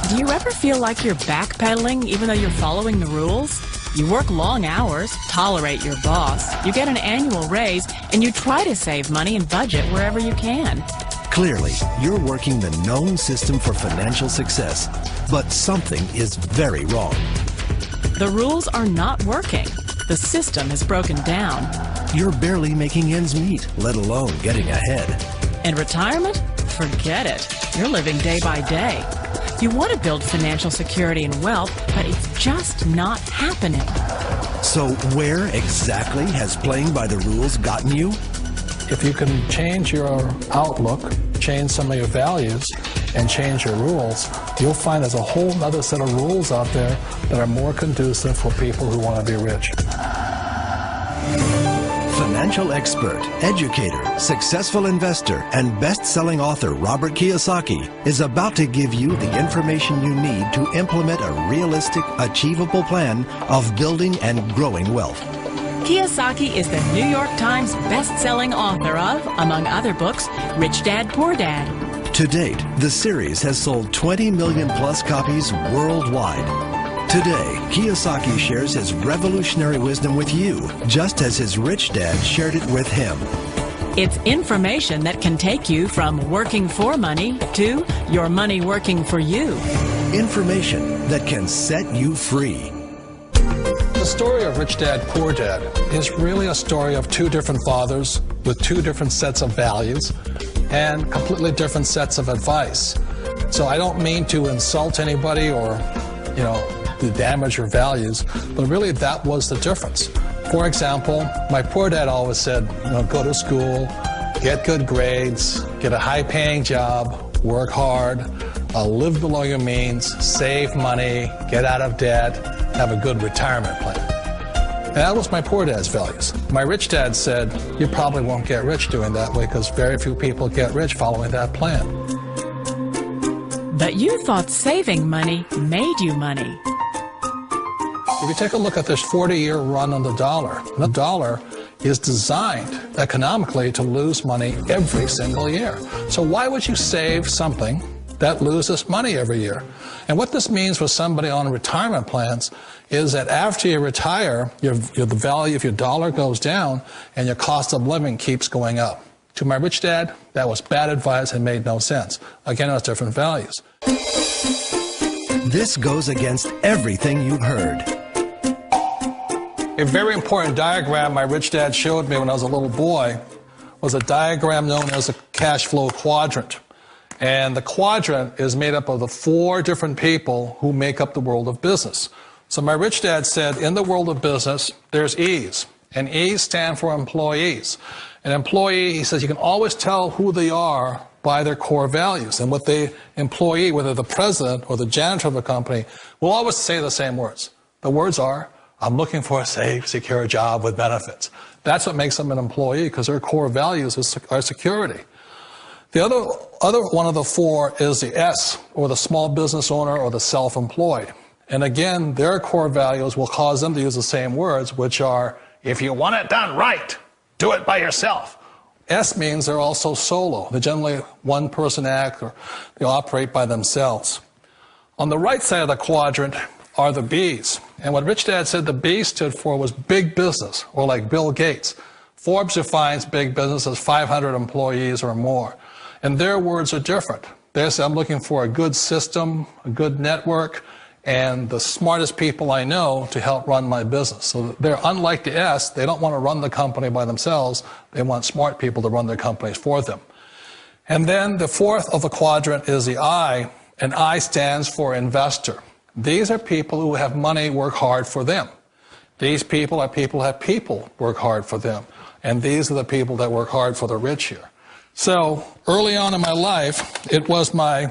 Do you ever feel like you're backpedaling even though you're following the rules? You work long hours, tolerate your boss, you get an annual raise, and you try to save money and budget wherever you can. Clearly, you're working the known system for financial success, but something is very wrong. The rules are not working. The system is broken down. You're barely making ends meet, let alone getting ahead. And retirement? Forget it. You're living day by day. You want to build financial security and wealth, but it's just not happening. So where exactly has playing by the rules gotten you? If you can change your outlook, change some of your values, and change your rules, you'll find there's a whole other set of rules out there that are more conducive for people who want to be rich. Financial expert, educator, successful investor, and best-selling author Robert Kiyosaki is about to give you the information you need to implement a realistic, achievable plan of building and growing wealth. Kiyosaki is the New York Times best-selling author of, among other books, Rich Dad, Poor Dad. To date, the series has sold 20 million plus copies worldwide. Today, Kiyosaki shares his revolutionary wisdom with you, just as his rich dad shared it with him. It's information that can take you from working for money to your money working for you. Information that can set you free. The story of Rich Dad, Poor Dad is really a story of two different fathers with two different sets of values and completely different sets of advice. So I don't mean to insult anybody or, to damage your values, but really that was the difference. For example, my poor dad always said, go to school, get good grades, get a high-paying job, work hard, live below your means, save money, get out of debt, have a good retirement plan. And that was my poor dad's values. My rich dad said, you probably won't get rich doing that way because very few people get rich following that plan. But you thought saving money made you money. If you take a look at this 40-year run on the dollar is designed economically to lose money every single year. So why would you save something that loses money every year? And what this means for somebody on retirement plans is that after you retire, the value of your dollar goes down and your cost of living keeps going up. To my rich dad, that was bad advice and made no sense. Again, it was different values. This goes against everything you've heard. A very important diagram my rich dad showed me when I was a little boy was a diagram known as a cash flow quadrant. And the quadrant is made up of the 4 different people who make up the world of business. So my rich dad said, in the world of business, there's E's. And E's stand for employees. An employee, he says, you can always tell who they are by their core values. And what the employee, whether the president or the janitor of the company, will always say the same words. The words are, I'm looking for a safe, secure job with benefits. That's what makes them an employee, because their core values are security. The other one of the 4 is the S, or the small business owner or the self-employed. And again, their core values will cause them to use the same words, which are, if you want it done right, do it by yourself. S means they're also solo. They're generally one-person act, or they operate by themselves. On the right side of the quadrant are the B's. And what Rich Dad said the B stood for was big business, or like Bill Gates. Forbes defines big business as 500 employees or more. And their words are different. They say, I'm looking for a good system, a good network, and the smartest people I know to help run my business. So they're unlike the S. They don't want to run the company by themselves. They want smart people to run their companies for them. And then the 4th of the quadrant is the I, and I stands for investor. These are people who have money work hard for them. These people are people who have people work hard for them. And these are the people that work hard for the rich here. So early on in my life, it was my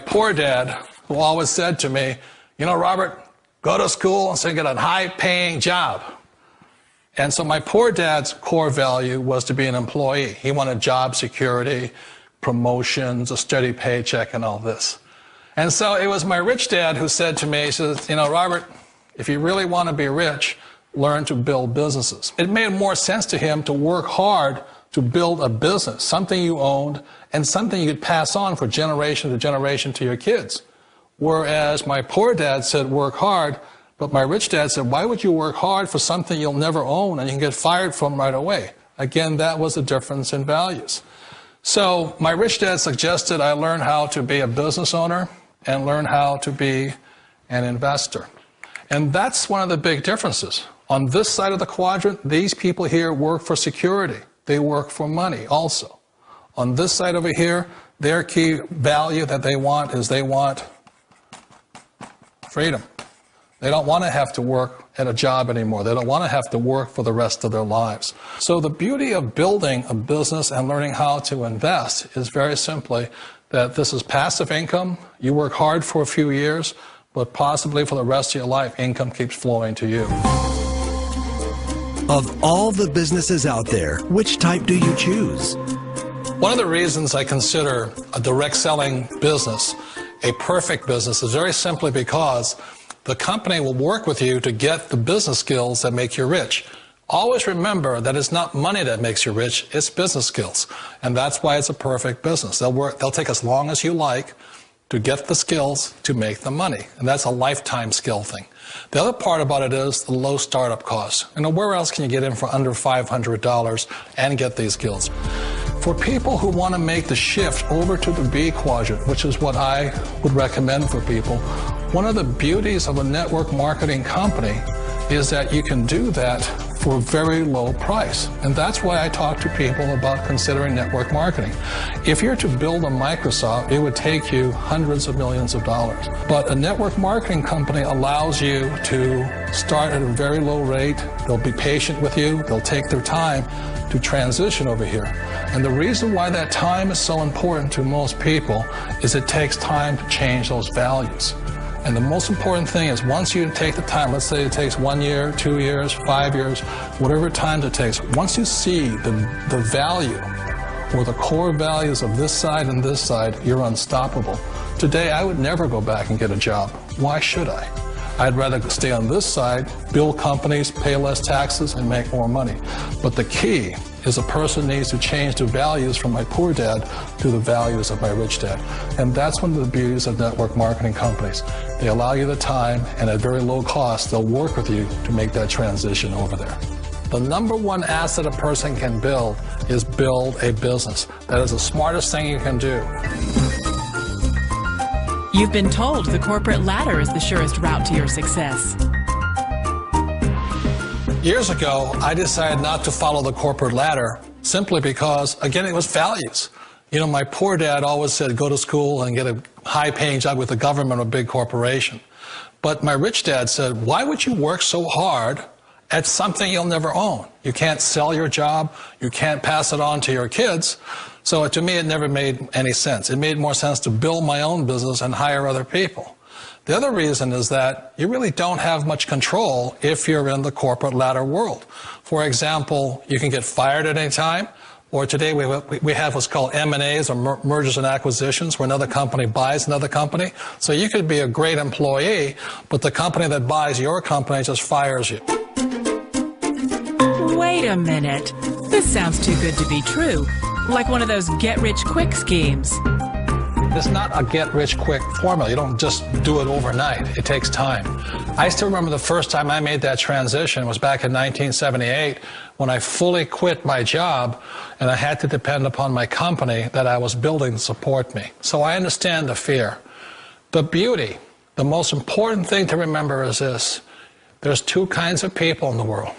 poor dad who always said to me, Robert, go to school and get a high-paying job. And so my poor dad's core value was to be an employee. He wanted job security, promotions, a steady paycheck, and all this. And so it was my rich dad who said to me, he says, Robert, if you really want to be rich, learn to build businesses. It made more sense to him to work hard to build a business, something you owned and something you could pass on for generation to generation to your kids. Whereas my poor dad said work hard, but my rich dad said, why would you work hard for something you'll never own and you can get fired from right away? Again, that was a difference in values. So my rich dad suggested I learn how to be a business owner and learn how to be an investor. And that's one of the big differences. On this side of the quadrant, these people here work for security. They work for money also. On this side over here, their key value that they want is they want freedom. They don't want to have to work at a job anymore. They don't want to have to work for the rest of their lives. So the beauty of building a business and learning how to invest is very simply that this is passive income. You work hard for a few years, but possibly for the rest of your life, income keeps flowing to you. Of all the businesses out there, which type do you choose? One of the reasons I consider a direct selling business a perfect business is very simply because the company will work with you to get the business skills that make you rich. Always remember that it's not money that makes you rich, it's business skills. And that's why it's a perfect business. They'll take as long as you like to get the skills to make the money. And that's a lifetime skill thing. The other part about it is the low startup costs. You know, where else can you get in for under $500 and get these skills? For people who want to make the shift over to the B quadrant, which is what I would recommend for people, one of the beauties of a network marketing company is that you can do that for a very low price. And that's why I talk to people about considering network marketing. If you're to build a Microsoft, it would take you hundreds of millions of dollars. But a network marketing company allows you to start at a very low rate. They'll be patient with you. They'll take their time to transition over here. And the reason why that time is so important to most people is it takes time to change those values. And the most important thing is once you take the time, let's say it takes 1 year, 2 years, 5 years, whatever time it takes, once you see the value or the core values of this side and this side, you're unstoppable. Today, I would never go back and get a job. Why should I? I'd rather stay on this side, build companies, pay less taxes, and make more money. But the key is a person needs to change the values from my poor dad to the values of my rich dad. And that's one of the beauties of network marketing companies. They allow you the time, and at very low cost, they'll work with you to make that transition over there. The number one asset a person can build is build a business. That is the smartest thing you can do. You've been told the corporate ladder is the surest route to your success. Years ago, I decided not to follow the corporate ladder simply because, again, it was values. You know, my poor dad always said, go to school and get a high-paying job with the government or a big corporation. But my rich dad said, why would you work so hard at something you'll never own? You can't sell your job. You can't pass it on to your kids. So to me, it never made any sense. It made more sense to build my own business and hire other people. The other reason is that you really don't have much control if you're in the corporate ladder world. For example, you can get fired at any time, or today we have what's called M&As, or mergers and acquisitions, where another company buys another company. So you could be a great employee, but the company that buys your company just fires you. Wait a minute. This sounds too good to be true. Like one of those get-rich-quick schemes. It's not a get-rich-quick formula. You don't just do it overnight. It takes time. I still remember the first time I made that transition was back in 1978 when I fully quit my job and I had to depend upon my company that I was building to support me. So I understand the fear. The beauty, the most important thing to remember is this. There's two kinds of people in the world.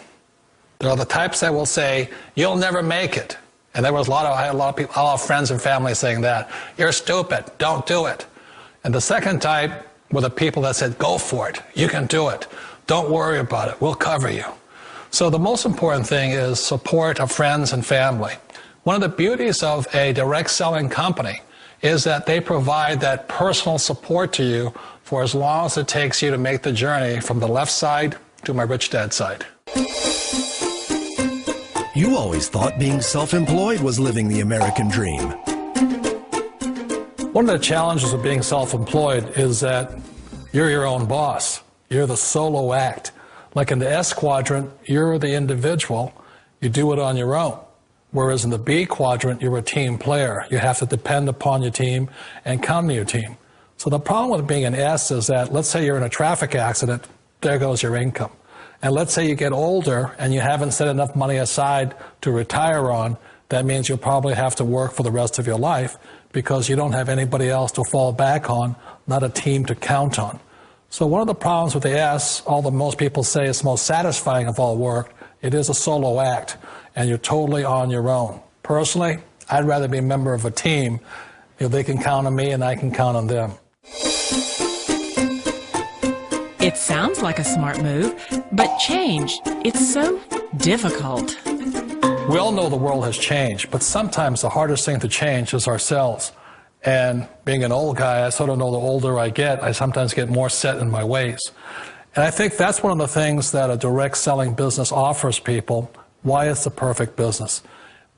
There are the types that will say, you'll never make it. And there was I had a lot of people, a lot of friends and family saying that. You're stupid. Don't do it. And the second type were the people that said, go for it. You can do it. Don't worry about it. We'll cover you. So the most important thing is support of friends and family. One of the beauties of a direct selling company is that they provide that personal support to you for as long as it takes you to make the journey from the left side to my rich dad side. You always thought being self-employed was living the American dream. One of the challenges of being self-employed is that you're your own boss. You're the solo act. Like in the S quadrant, you're the individual. You do it on your own. Whereas in the B quadrant, you're a team player. You have to depend upon your team and come to your team. So the problem with being an S is that, let's say you're in a traffic accident, there goes your income. And let's say you get older and you haven't set enough money aside to retire on, that means you'll probably have to work for the rest of your life because you don't have anybody else to fall back on, not a team to count on. So one of the problems with the S, although most people say it's most satisfying of all work, it is a solo act, and you're totally on your own. Personally, I'd rather be a member of a team. They can count on me and I can count on them. It sounds like a smart move, but change, it's so difficult. We all know the world has changed, but sometimes the hardest thing to change is ourselves. And being an old guy, I sort of know the older I get, I sometimes get more set in my ways. And I think that's one of the things that a direct selling business offers people, why it's the perfect business.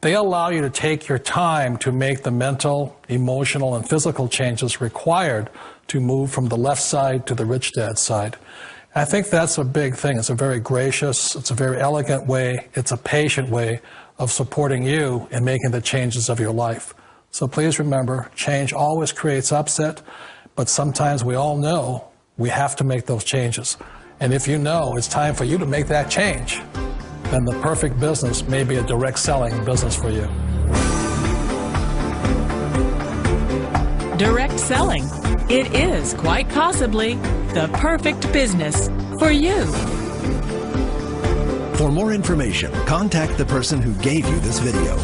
They allow you to take your time to make the mental, emotional, and physical changes required to move from the left side to the rich dad side. I think that's a big thing. It's a very gracious, it's a very elegant way, it's a patient way of supporting you in making the changes of your life. So please remember, change always creates upset, but sometimes we all know we have to make those changes. And if you know it's time for you to make that change, then the perfect business may be a direct selling business for you. Direct selling. It is quite possibly the perfect business for you. For more information, contact the person who gave you this video.